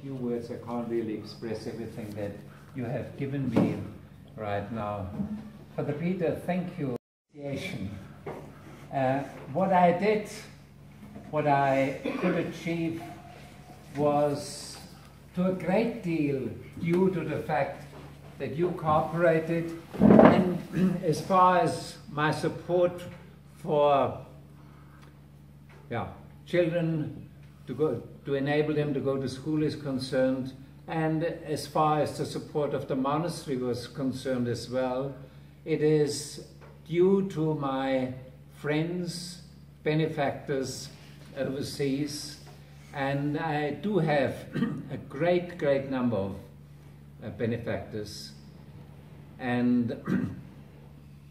few words, I can't really express everything that you have given me right now. Father Peter, thank you. What I did, what I could achieve was to a great deal due to the fact that you cooperated, and as far as my support for children to enable them to go to school is concerned, and as far as the support of the monastery was concerned as well, it is due to my friends, benefactors overseas, and I do have a great number of benefactors, and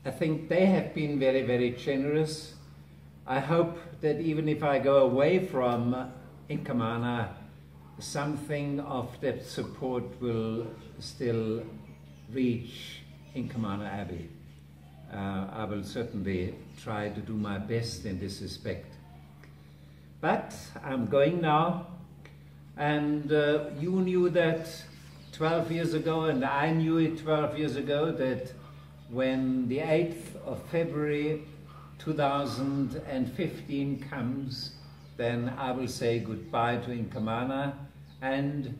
I think they have been very generous. I hope that even if I go away from Inkamana, something of that support will still reach Inkamana Abbey. I will certainly try to do my best in this respect. But I'm going now, and you knew that 12 years ago, and I knew it 12 years ago, that when the 8th of February 2015 comes, then I will say goodbye to Inkamana, and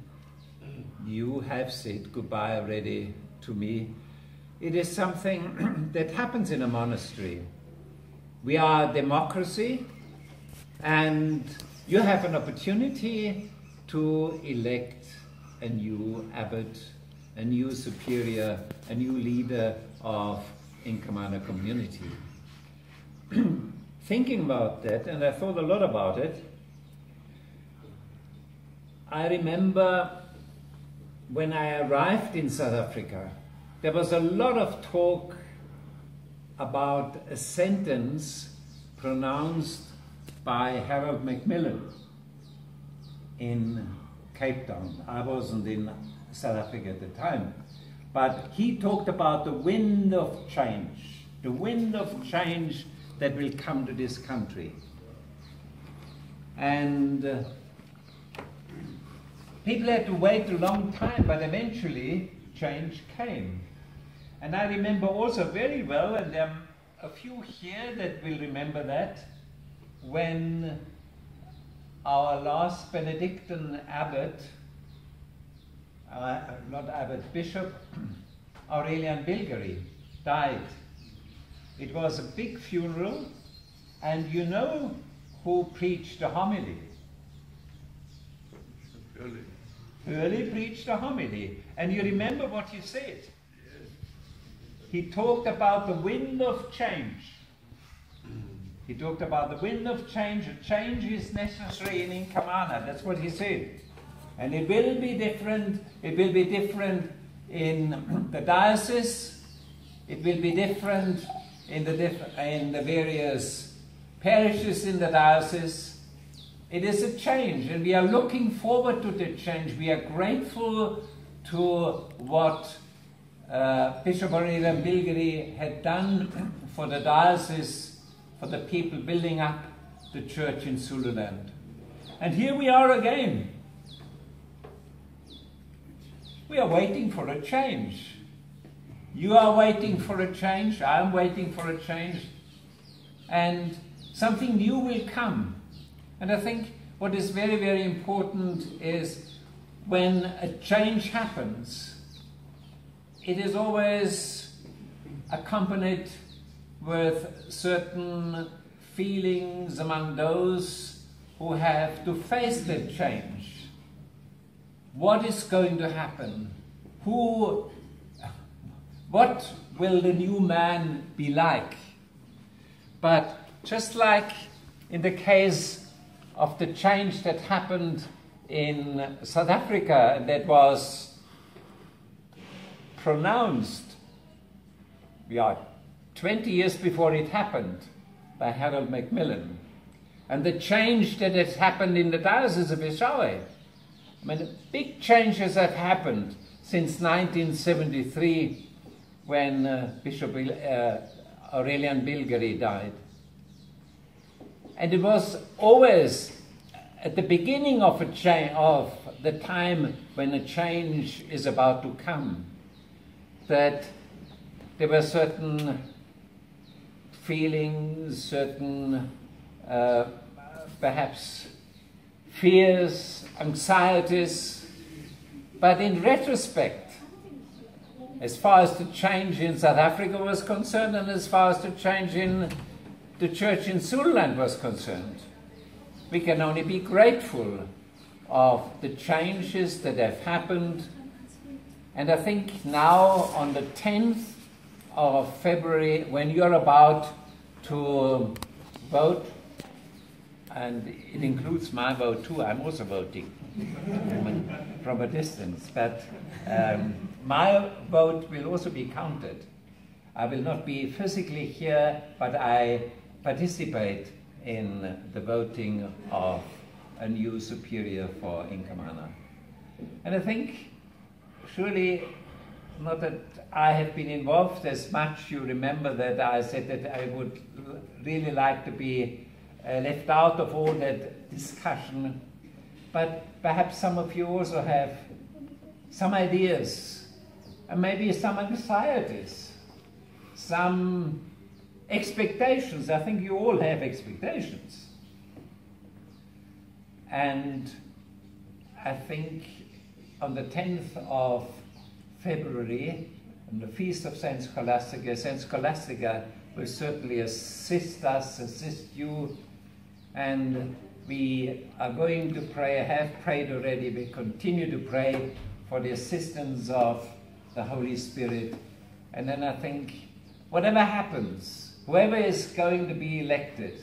you have said goodbye already to me. It is something that happens in a monastery. We are a democracy, and you have an opportunity to elect a new abbot, a new superior, a new leader of Inkamana community. Thinking about that, and I thought a lot about it, I remember when I arrived in South Africa, there was a lot of talk about a sentence pronounced by Harold Macmillan in Cape Town. I wasn't in South Africa at the time, but he talked about the wind of change, the wind of change that will come to this country. And people had to wait a long time, but eventually change came. And I remember also very well, and there are a few here that will remember that, when our last Benedictine abbot, not abbot, bishop, Aurelian Bilgeri, died. It was a big funeral, and you know who preached the homily? Hurley preached a homily, and you remember what he said? Yes. He talked about the wind of change. He talked about the wind of change. A change is necessary in Inkamana. That's what he said. And it will be different. It will be different in the diocese. It will be different in the various parishes in the diocese. It is a change, and we are looking forward to the change. We are grateful to what Bishop Aurelian Bilgeri had done for the diocese, for the people building up the church in Zululand. And here we are again. We are waiting for a change. You are waiting for a change. I am waiting for a change. And something new will come. And I think what is very important is when a change happens, it is always accompanied with certain feelings among those who have to face that change. What is going to happen? What will the new man be like? But just like in the case of the change that happened in South Africa, that was pronounced 20 years before it happened by Harold Macmillan, and the change that has happened in the Diocese of Eshowe. I mean, big changes have happened since 1973 when Bishop Aurelian Bilgeri died. And it was always at the beginning of a change, of the time when a change is about to come, that there were certain feelings, certain perhaps fears, anxieties, but in retrospect, as far as the change in South Africa was concerned and as far as the change in the church in Zululand was concerned, we can only be grateful of the changes that have happened. And I think now on the 10th of February, when you're about to vote, and it includes my vote too, I'm also voting from a distance, but my vote will also be counted. I will not be physically here, but I participate in the voting of a new superior for Inkamana. And I think, surely, not that I have been involved as much, you remember that I said that I would really like to be left out of all that discussion, but perhaps some of you also have some ideas, and maybe some anxieties, some expectations. I think you all have expectations. And I think on the 10th of February, on the feast of Saint Scholastica will certainly assist us, assist you, and we are going to pray, have prayed already, we continue to pray for the assistance of the Holy Spirit. And then I think whatever happens, whoever is going to be elected,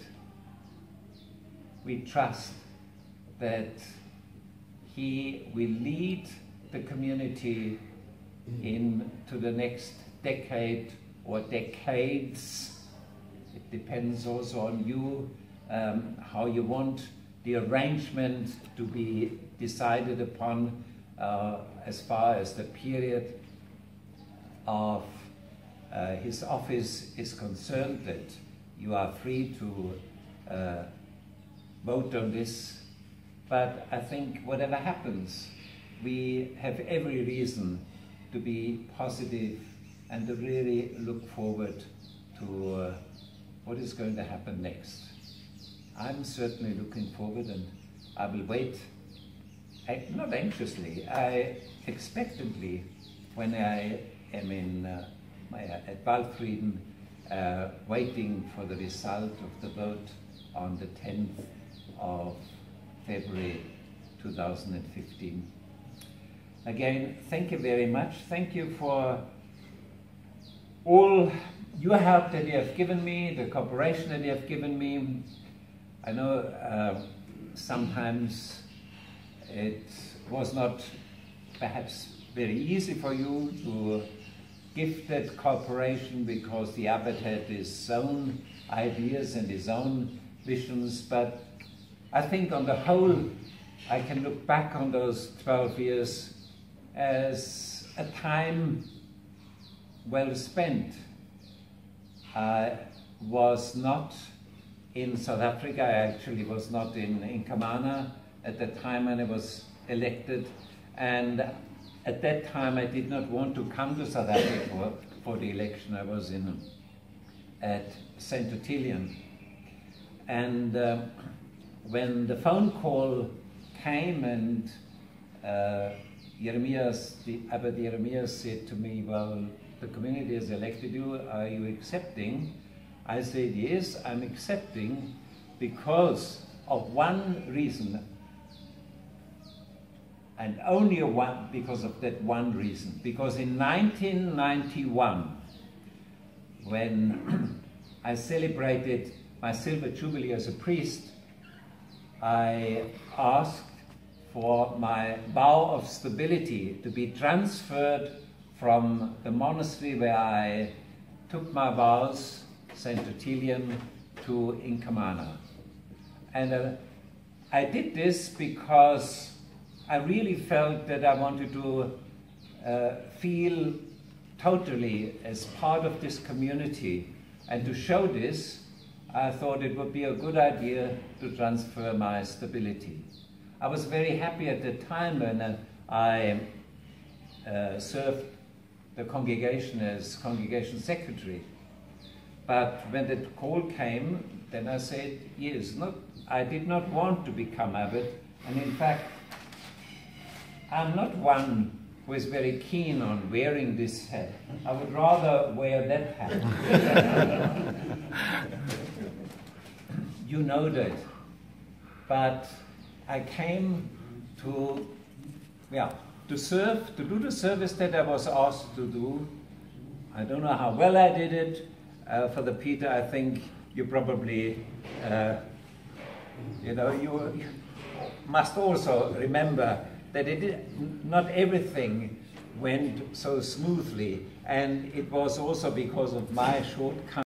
we trust that he will lead the community into the next decade or decades. It depends also on you, how you want the arrangement to be decided upon as far as the period of his office is concerned, that you are free to vote on this. But I think whatever happens, we have every reason to be positive and to really look forward to what is going to happen next. I'm certainly looking forward, and I will wait, not anxiously, expectantly, when I am in at Waldfrieden, waiting for the result of the vote on the 10th of February 2015. Again, thank you very much. Thank you for all your help that you have given me, the cooperation that you have given me. I know sometimes it was not perhaps very easy for you to give that cooperation, because the abbot had his own ideas and his own visions, but I think on the whole I can look back on those 12 years as a time well spent. I was not in South Africa. I actually was not in Inkamana at the time when I was elected, and at that time I did not want to come to South Africa for the election. I was at St. Ottilian, and when the phone call came and the Abbot Jeremias said to me, well, the community has elected you, are you accepting? I said, yes, I'm accepting because of one reason, and only because of that one reason. Because in 1991, when I celebrated my silver jubilee as a priest, I asked for my vow of stability to be transferred from the monastery where I took my vows, St. Ottilian, to Inkamana. And I did this because I really felt that I wanted to feel totally as part of this community, and to show this, I thought it would be a good idea to transfer my stability. I was very happy at the time when I served the congregation as congregation secretary. But when the call came, then I said, yes, I did not want to become abbot, and in fact, I'm not one who is very keen on wearing this hat. I would rather wear that hat. You know that. But I came to serve, to do the service that I was asked to do. I don't know how well I did it. For the Peter, I think you probably, you must also remember that not everything went so smoothly, and it was also because of my shortcomings.